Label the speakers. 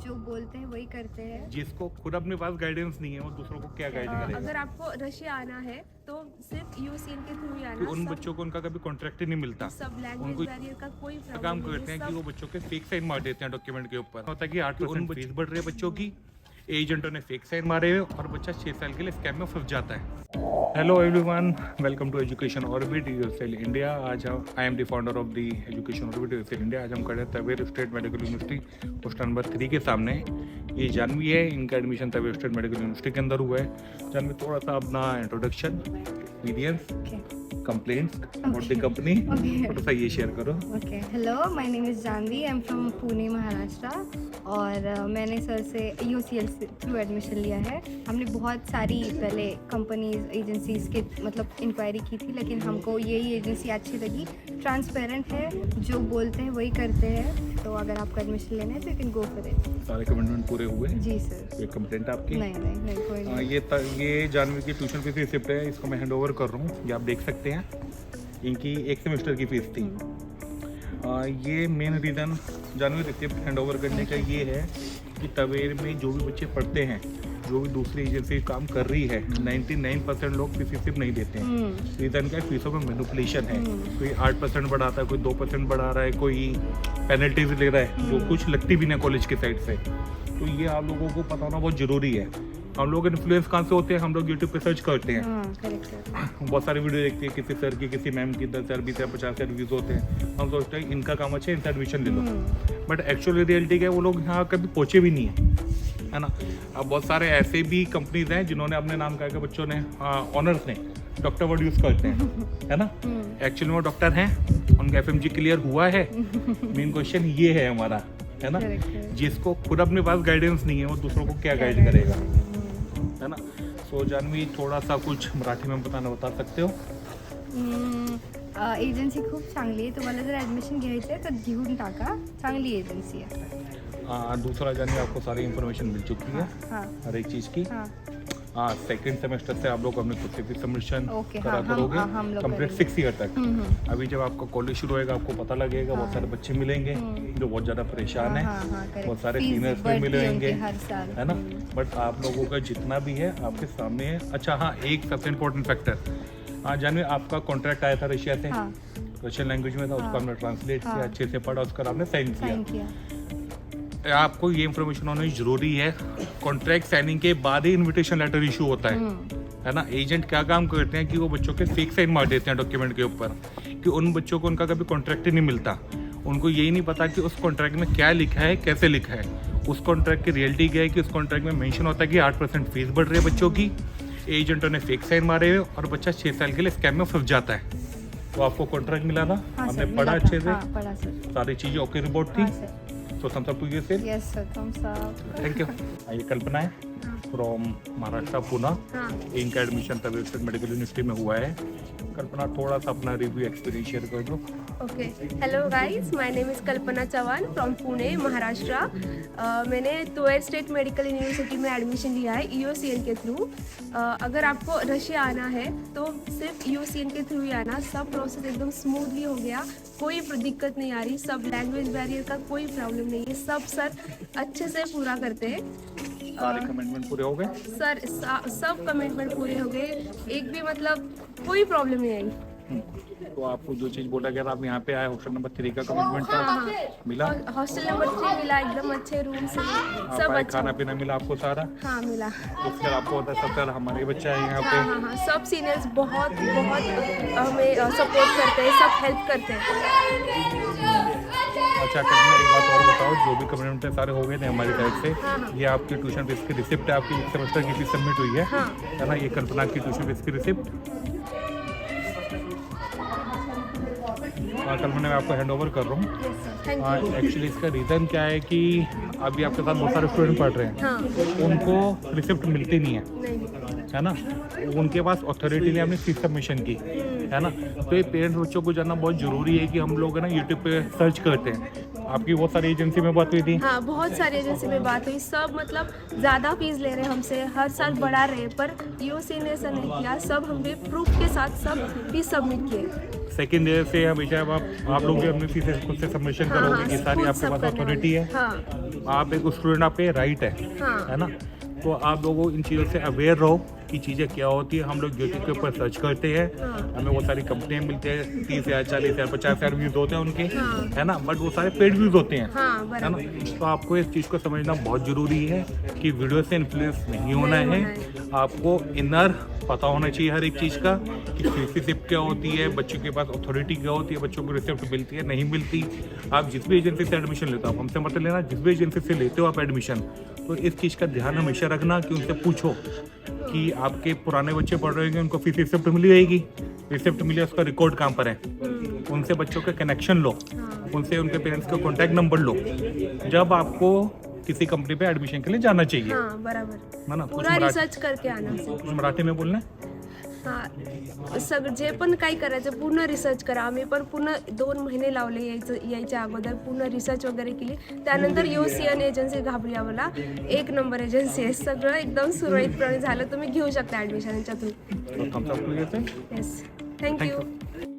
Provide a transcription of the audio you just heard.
Speaker 1: जो बोलते हैं वही करते हैं।
Speaker 2: जिसको खुद अपने पास गाइडेंस नहीं है वो दूसरों को क्या गाइड करेगा।
Speaker 1: अगर आपको रशिया आना है तो सिर्फ यूसीएन के थ्रू ही
Speaker 2: कि
Speaker 1: आना।
Speaker 2: उन बच्चों को उनका कभी कॉन्ट्रैक्ट ही नहीं मिलता।
Speaker 1: सब लैंग्वेज
Speaker 2: उनको
Speaker 1: बैरियर का कोई
Speaker 2: काम करते हैं कि वो बच्चों के फेक साइन मार देते हैं डॉक्यूमेंट के ऊपर। होता है कि 8% फीस बढ़ रही है बच्चों की, एजेंटों ने फेक साइन मारे हुए और बच्चा 6 साल के लिए स्कैम में फंस जाता है। Hello everyone, welcome to education orbit USL India. आज I am the founder of the education orbit USL India. आज हम खड़े हैं Tver state medical university post number 3 के सामने। ये जानवी है, इनका admission Tver state medical university के अंदर हुआ है। जानवी, थोड़ा सा अपना introduction, experience, complaints about the company, थोड़ा सा ये शेयर करो।
Speaker 1: Okay, hello, my name is Janvi, I am from Pune Maharashtra. और मैंने सर से यूसीएल थ्रू एडमिशन लिया है। हमने बहुत सारी पहले कंपनीज एजेंसीज के मतलब इंक्वायरी की थी, लेकिन हमको यही एजेंसी अच्छी लगी। ट्रांसपेरेंट है, जो बोलते हैं वही करते हैं। तो अगर आपको एडमिशन लेना है तो you can go for it.
Speaker 2: सारे कमिटमेंट पूरे हुए?
Speaker 1: जी सर।
Speaker 2: ये कंप्लेंट आपकी?
Speaker 1: नहीं कोई नहीं।
Speaker 2: ये जानवी की ट्यूशन फीस रिसिप्ट है, इसको मैं हैंड ओवर कर रहा हूँ। ये आप देख सकते हैं, इनकी एक सेमेस्टर की फीस थी। ये main reason Janhvi receipt hand over करने का ये है कि तवेर में जो भी बच्चे पढ़ते हैं, जो भी दूसरी एजेंसी काम कर रही है, 99% लोग फीस रिसिप्ट नहीं देते हैं। रीज़न क्या है? फीसों में मैनिपुलेशन है। कोई 8% बढ़ाता है, कोई 2% बढ़ा रहा है, कोई पेनल्टीज ले रहा है जो कुछ लगती भी नहीं कॉलेज की साइड से। तो ये आप लोगों को पता होना बहुत ज़रूरी है। हम लोग इन्फ्लुएंस कहाँ से होते हैं? हम लोग यूट्यूब पे सर्च करते हैं। बहुत सारी वीडियो देखते हैं, किसी सर की, किसी मैम की 10,000, 20,000, 50,000 व्यूज़ होते हैं। हम सोचते हैं इनका काम अच्छा है, इनसे एडमिशन ले लो। बट एक्चुअली रियलिटी क्या है, वो लोग यहाँ कभी पहुँचे भी नहीं है ना। अब बहुत सारे ऐसे भी कंपनीज हैं जिन्होंने अपने नाम कहा कि बच्चों ने ऑनर्स ने डॉक्टर वर्ड यूज़ करते हैं, है ना। एक्चुअली वो डॉक्टर हैं, उनका FMG क्लियर हुआ है। मेन क्वेश्चन ये है हमारा, है ना। जिसको खुद अपने पास गाइडेंस नहीं है वो दूसरों को क्या गाइड करेगा, है ना। सो जानवी, थोड़ा सा कुछ मराठी में बता सकते हो?
Speaker 1: एजन्सी खूप चांगली आहे. तुम्हाला जर ॲडमिशन घ्यायचं आहे तर घेऊन टाका. चांगली एजन्सी आहे.
Speaker 2: दूसरा जानवी, आपको सारी इन्फॉर्मेशन मिल चुकी है हर एक चीज़ की। सेकेंड सेमेस्टर से आप लोग अपने खुद से भी सबमिशन करा करोगे कंप्लीट 6 ईयर तक। अभी जब आपका कॉलेज शुरू होएगा आपको पता लगेगा, बहुत सारे बच्चे मिलेंगे जो बहुत ज़्यादा परेशान है, बहुत सारे सीनियर्स भी मिलेंगे, है ना। बट आप लोगों का जितना भी है आपके सामने है। अच्छा हाँ, एक सबसे इम्पोर्टेंट फैक्टर, जानवी, आपका कॉन्ट्रैक्ट आया था रशिया से, रशियन लैंग्वेज में था, उसको हमने ट्रांसलेट किया, अच्छे से पढ़ा, उसका आपने साइन किया। आपको ये इन्फॉर्मेशन होनी जरूरी है। कॉन्ट्रैक्ट साइनिंग के बाद ही इनविटेशन लेटर इशू होता है ना। एजेंट क्या काम करते हैं कि वो बच्चों के फेक साइन मार देते हैं डॉक्यूमेंट के ऊपर, कि उन बच्चों को उनका कभी कॉन्ट्रैक्ट ही नहीं मिलता। उनको यही नहीं पता कि उस कॉन्ट्रैक्ट में क्या लिखा है, कैसे लिखा है। उस कॉन्ट्रैक्ट की रियलिटी क्या है कि उस कॉन्ट्रैक्ट में मेंशन होता है कि 8% फीस बढ़ रही है बच्चों की, एजेंटों ने फेक साइन मारे हुए और बच्चा 6 साल के लिए स्कैम में फंस जाता है। तो आपको कॉन्ट्रैक्ट मिला था? हमने पढ़ा अच्छे से, सारी चीज़ें ओके रिपोर्ट थी। So thumbs up to you, sir.
Speaker 1: Yes sir, thumbs up.
Speaker 2: Thank you. ये कल्पना है फ्रॉम महाराष्ट्र पुणे। इनका admission Tver state medical university में हुआ है। कल्पना, थोड़ा सा अपना रिव्यू एक्सपीरियंस शेयर कर दो।
Speaker 3: Okay, hello guys, my name is Kalpana Chauhan from Pune Maharashtra. मैंने तवेर स्टेट मेडिकल यूनिवर्सिटी में एडमिशन लिया है यूसीएन के थ्रू। अगर आपको रशिया आना है तो सिर्फ यूसीएन के थ्रू ही आना। सब प्रोसेस एकदम स्मूथली हो गया, कोई दिक्कत नहीं आ रही। सब लैंग्वेज बैरियर का कोई प्रॉब्लम नहीं है, सब सर अच्छे से पूरा करते हैं।
Speaker 2: सारे कमिटमेंट पूरे हो गए
Speaker 3: सर? सब कमिटमेंट पूरे हो गए, एक भी मतलब कोई प्रॉब्लम नहीं आई।
Speaker 2: तो आपको जो चीज़ बोला गया था, आप यहाँ पे आए, हॉस्टल नंबर 3 का कमिटमेंट था, मिला?
Speaker 3: हॉस्टल नंबर 3 मिला, एकदम अच्छे रूम से, सब अच्छा।
Speaker 2: खाना पीना मिला आपको सारा?
Speaker 3: हाँ मिला।
Speaker 2: उसके आपको होता है सबसे हमारे बच्चे हैं यहाँ पे।
Speaker 3: हाँ, सब सीनियर्स बहुत हमें सपोर्ट करते हैं, सब हेल्प करते हैं।
Speaker 2: अच्छा, कल्पना, एक बात और बताओ, जो भी कमिटमेंट सारे हो गए थे हमारी साइड से, ये आपकी ट्यूशन फीस की रिसिप्ट है, आपकी एक सेमेस्टर की फीस सबमिट हुई है ना। ये कल्पना की ट्यूशन फीस की रिसिप्ट। कल्पना, मैं आपको हैंड ओवर कर रहा हूँ। एक्चुअली इसका रीज़न क्या है कि अभी आपके साथ बहुत सारे स्टूडेंट पढ़ रहे हैं, उनको रिसिप्ट मिलती नहीं है ना। उनके पास अथॉरिटी ने अपनी फीस सबमिशन की, है ना। तो ये पेरेंट्स बच्चों को जानना बहुत ज़रूरी है कि हम लोग है ना यूट्यूब पे सर्च करते हैं आपकी बहुत सारी एजेंसी में बात हुई थी।
Speaker 3: हाँ, बहुत सारी एजेंसी में बात हुई, सब मतलब ज़्यादा फीस ले रहे हैं हमसे, हर साल बढ़ा रहे हैं, पर यूसी ने ऐसा नहीं किया। सब हमने प्रूफ के साथ सब फीस सबमिट किए।
Speaker 2: सेकेंड ईयर से हमेशा आप लोग भी अपनी फीस खुद से सबमिशन
Speaker 3: हाँ,
Speaker 2: करोगे कि सारी
Speaker 3: खुद
Speaker 2: आपके
Speaker 3: सब
Speaker 2: पास
Speaker 3: करना
Speaker 2: अथॉरिटी है।
Speaker 3: हाँ
Speaker 2: आप एक स्टूडेंट, आप पे राइट है
Speaker 3: हाँ
Speaker 2: ना। तो आप लोगों इन चीज़ों से अवेयर रहो कि चीज़ें क्या होती है। हम लोग यूट्यूब के ऊपर सर्च करते हैं,
Speaker 3: हाँ।
Speaker 2: हमें वो सारी कंपनियाँ मिलती है, 30,000 40,000 50,000 व्यूज़ होते हैं उनके,
Speaker 3: हाँ।
Speaker 2: है ना। बट वो सारे पेड व्यूज़ होते हैं,
Speaker 3: हाँ,
Speaker 2: है ना।
Speaker 3: बराबर।
Speaker 2: तो आपको इस चीज़ को समझना बहुत ज़रूरी है कि वीडियो से इन्फ्लुएंस नहीं होना है। आपको इनर पता होना चाहिए हर एक चीज़ का कि सिटीजनशिप क्या होती है, बच्चों के पास अथॉरिटी क्या होती है, बच्चों को रिसिप्ट मिलती है नहीं मिलती। आप जिस भी एजेंसी से एडमिशन लेते हो, आप हमसे मतलब लेना, जिस भी एजेंसी से लेते हो आप एडमिशन, तो इस चीज़ का ध्यान हमेशा रखना कि उनसे पूछो कि आपके पुराने बच्चे पढ़ रहे होंगे, उनको फीस रिसिप्ट मिली रहेगी, रिसिप्ट मिली, उसका रिकॉर्ड कहाँ पर है। उनसे बच्चों का कनेक्शन लो, उनसे उनके पेरेंट्स का कॉन्टैक्ट नंबर लो, जब आपको किसी कंपनी पे एडमिशन के लिए जाना चाहिए,
Speaker 3: हाँ, बराबर।
Speaker 2: है ना।
Speaker 3: पूरा रिसर्च करके आना से।
Speaker 2: कुछ मराठी में बोलना है?
Speaker 3: हां, जे पण काही करायचं पूर्ण रिसर्च करा. आम्ही पण पूर्ण 2 महिने लावले यायच्या अगोदर पूर्ण रिसर्च वगैरे केली. त्यानंतर UCN एजन्सी घाबरियावाला 1 नंबर एजन्सी आहे. सगळं एकदम सुरळीतपणे झालं. तुम्ही घेऊ शकता ॲडमिशन यांच्या through.
Speaker 2: Thumbs up to you sir.
Speaker 3: Yes, thank you.